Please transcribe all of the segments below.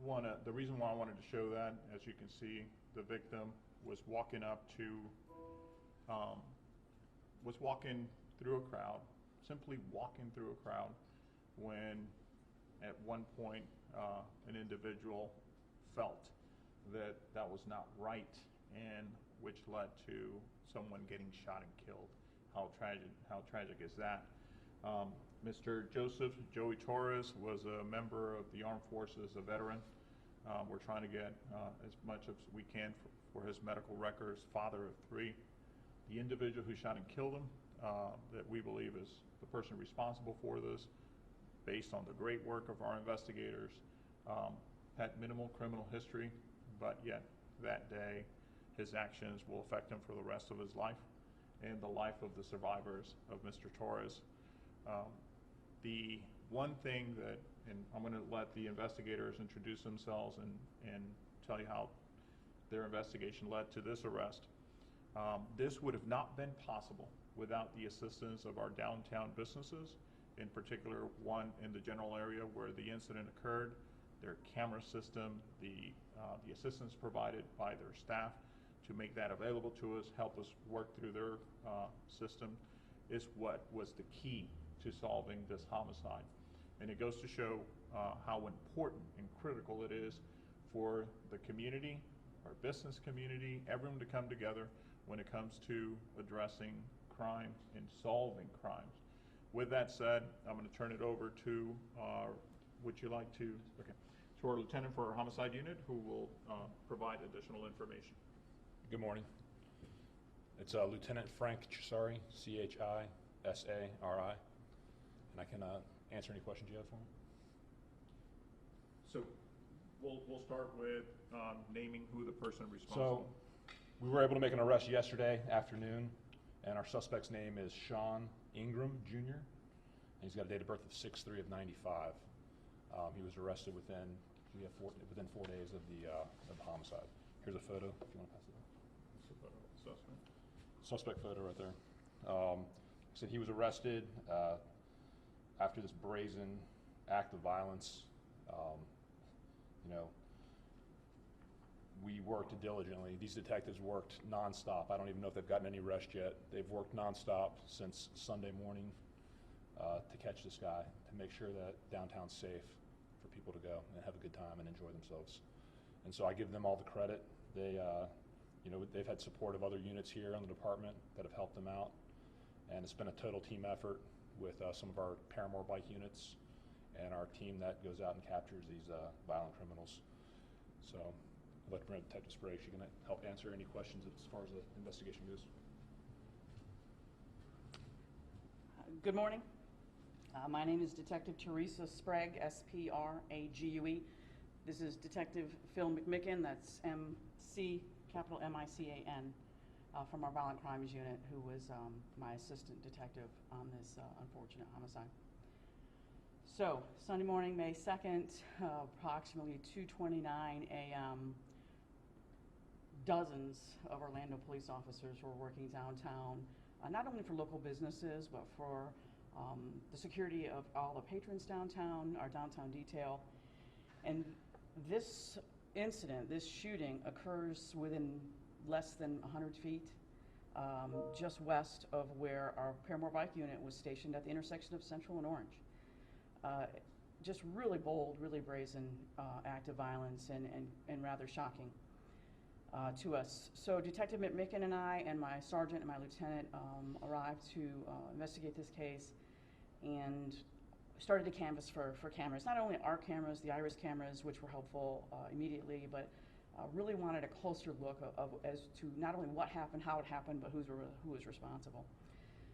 The reason why I wanted to show that, as you can see, the victim was walking up to, was walking through a crowd, simply walking through a crowd, when at one point an individual felt that that was not right, and which led to someone getting shot and killed. How tragic is that? Mr. Joseph Joey Torres was a member of the Armed Forces, a veteran. We're trying to get as much as we can for his medical records, father of 3. The individual who shot and killed him, that we believe is the person responsible for this, based on the great work of our investigators, had minimal criminal history, but yet that day his actions will affect him for the rest of his life and the life of the survivors of Mr. Torres. The one thing that, and I'm going to let the investigators introduce themselves and tell you how their investigation led to this arrest. This would have not been possible without the assistance of our downtown businesses, in particular one in the general area where the incident occurred, their camera system, the assistance provided by their staff to make that available to us, help us work through their system, is what was the key to solving this homicide. And it goes to show how important and critical it is for the community, our business community, everyone to come together when it comes to addressing crime and solving crimes. With that said, I'm going to turn it over to, to our lieutenant for our homicide unit, who will provide additional information. Good morning. It's Lieutenant Frank Chisari, C-H-I-S-A-R-I, and I can answer any questions you have for me. So we'll start with naming who the person responsible. So we were able to make an arrest yesterday afternoon, and our suspect's name is Sean Ingram Jr., and he's got a date of birth of 6/3 of 95. He was arrested within 4 days of the homicide. Here's a photo, if you want to pass it on. It's a photo of the suspect. Suspect photo right there. Said he was arrested after this brazen act of violence. We worked diligently. These detectives worked nonstop. I don't even know if they've gotten any rest yet. They've worked nonstop since Sunday morning to catch this guy, to make sure that downtown's safe for people to go and have a good time and enjoy themselves. And so I give them all the credit. They've had support of other units here in the department that have helped them out, and it's been a total team effort with some of our Paramore bike units and our team that goes out and captures these violent criminals. So I'd like to bring up Detective Sprague. She can help answer any questions as far as the investigation goes. Good morning. My name is Detective Teresa Sprague, S-P-R-A-G-U-E. This is Detective Phil McMicken, that's M-C, capital M-I-C-A-N, from our Violent Crimes Unit, who was my assistant detective on this unfortunate homicide. So, Sunday morning, May 2nd, approximately 2:29 a.m., dozens of Orlando police officers were working downtown, not only for local businesses, but for the security of all the patrons downtown, our downtown detail. And this incident, this shooting, occurs within less than 100 feet, just west of where our Paramore Bike Unit was stationed at the intersection of Central and Orange. Just really bold, really brazen act of violence, and rather shocking to us. So Detective McMicken and I and my sergeant and my lieutenant arrived to investigate this case and started to canvass for cameras. Not only our cameras, the IRIS cameras, which were helpful immediately, but really wanted a closer look as to not only what happened, how it happened, but who was responsible.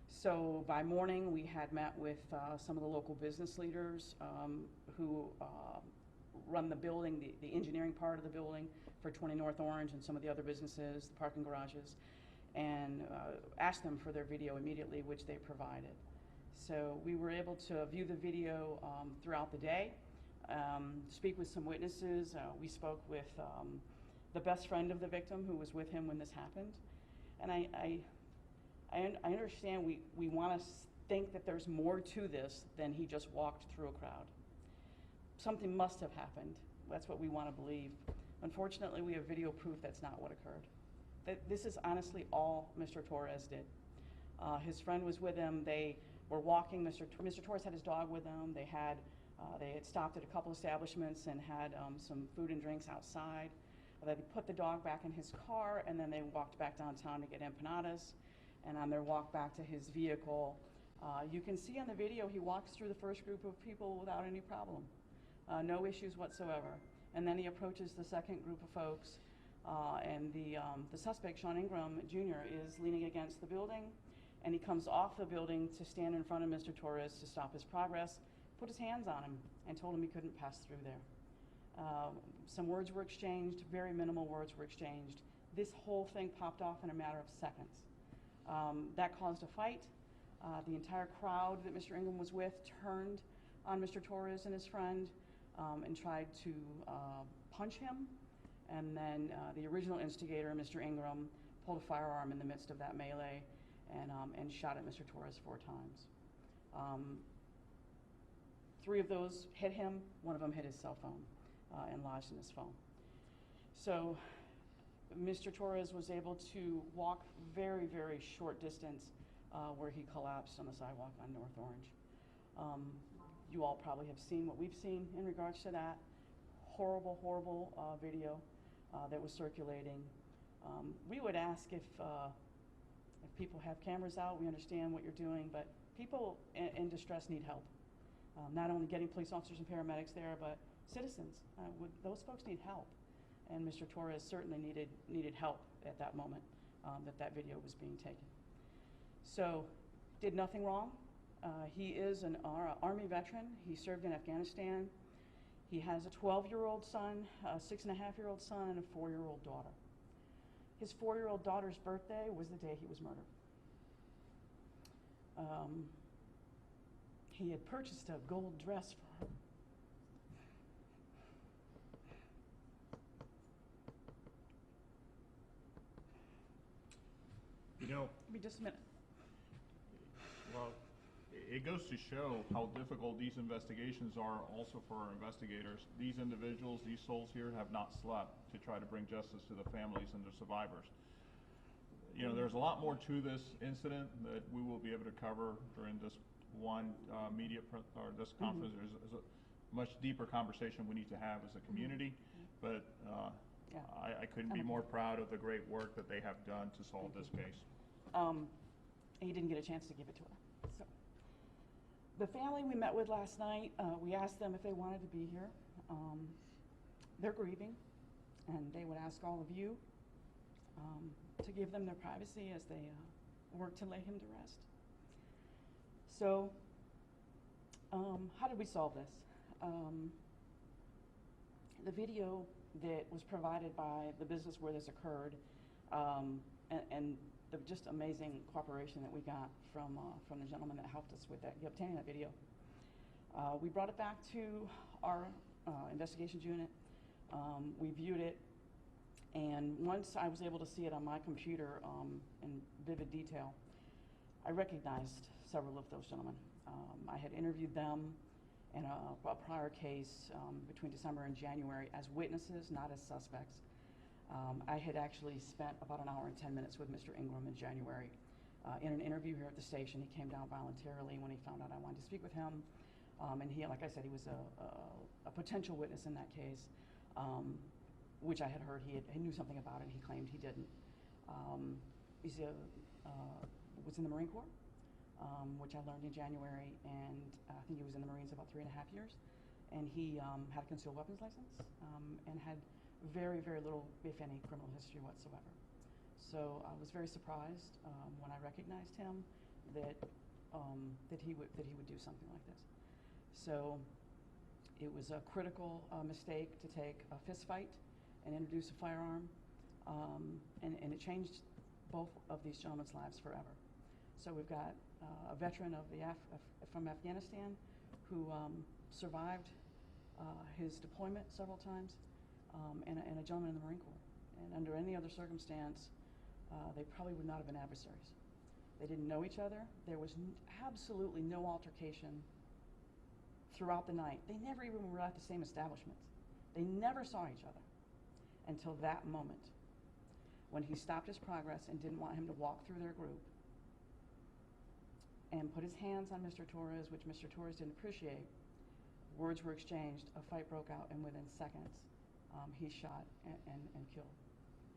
So by morning, we had met with some of the local business leaders who run the building, the engineering part of the building for 20 North Orange and some of the other businesses, the parking garages, and asked them for their video immediately, which they provided. So we were able to view the video throughout the day, speak with some witnesses. We spoke with the best friend of the victim who was with him when this happened. And I understand we want to think that there's more to this than he just walked through a crowd. Something must have happened That's what we want to believe. Unfortunately, we have video proof that's not what occurred. This is honestly all Mr. Torres did. His friend was with him. They were walking. Mr. Torres had his dog with him. They had stopped at a couple establishments and had some food and drinks outside. They put the dog back in his car, and then they walked back downtown to get empanadas. And on their walk back to his vehicle, you can see on the video he walks through the first group of people without any problem. No issues whatsoever. And then he approaches the second group of folks, and the suspect, Sean Ingram Jr., is leaning against the building, and he comes off the building to stand in front of Mr. Torres to stop his progress, put his hands on him, and told him he couldn't pass through there. Some words were exchanged, very minimal words were exchanged. This whole thing popped off in a matter of seconds. That caused a fight. The entire crowd that Mr. Ingram was with turned on Mr. Torres and his friend and tried to punch him. And then the original instigator, Mr. Ingram, pulled a firearm in the midst of that melee and shot at Mr. Torres 4 times. 3 of those hit him. 1 of them hit his cell phone and lodged in his phone. So Mr. Torres was able to walk very, very short distance where he collapsed on the sidewalk on North Orange. You all probably have seen what we've seen in regards to that horrible, horrible video that was circulating. We would ask if people have cameras out. We understand what you're doing, but people in distress need help. Not only getting police officers and paramedics there, but citizens. Those folks need help. And Mr. Torres certainly needed help at that moment that video was being taken. So, did nothing wrong. He is an Army veteran. He served in Afghanistan. He has a 12-year-old son, a 6-and-a-half-year-old son, and a 4-year-old daughter. His 4-year-old daughter's birthday was the day he was murdered. He had purchased a gold dress for her. You know, Give me just a minute. well, it goes to show how difficult these investigations are also for our investigators. These individuals, these souls here, have not slept to try to bring justice to the families and the survivors. You know, there's a lot more to this incident that we will be able to cover during this one this conference. There's a much deeper conversation we need to have as a community, but Yeah. I couldn't be more proud of the great work that they have done to solve this case. He didn't get a chance to give it to her. So, the family we met with last night, we asked them if they wanted to be here. They're grieving, and they would ask all of you to give them their privacy as they work to lay him to rest. So, how did we solve this? The video that was provided by the business where this occurred, and the just amazing cooperation that we got from the gentleman that helped us with that, obtaining that video. We brought it back to our investigations unit. We viewed it, and once I was able to see it on my computer in vivid detail, I recognized several of those gentlemen. I had interviewed them in a prior case between December and January as witnesses, not as suspects. I had actually spent about an hour and 10 minutes with Mr. Ingram in January. In an interview here at the station, he came down voluntarily when he found out I wanted to speak with him. And he, like I said, he was a potential witness in that case, which I had heard he knew something about it, and he claimed he didn't. He was in the Marine Corps, which I learned in January, and I think he was in the Marines about 3.5 years. And he had a concealed weapons license and had very, very little, if any, criminal history whatsoever. So I was very surprised when I recognized him that he would do something like this. So it was a critical mistake to take a fist fight and introduce a firearm, and it changed both of these gentlemen's lives forever. So we've got a veteran from Afghanistan who survived his deployment several times, and a gentleman in the Marine Corps. And under any other circumstance, they probably would not have been adversaries. They didn't know each other. There was absolutely no altercation throughout the night. They never even were at the same establishments. They never saw each other until that moment when he stopped his progress and didn't want him to walk through their group and put his hands on Mr. Torres, which Mr. Torres didn't appreciate. Words were exchanged, a fight broke out, and within seconds, he shot and killed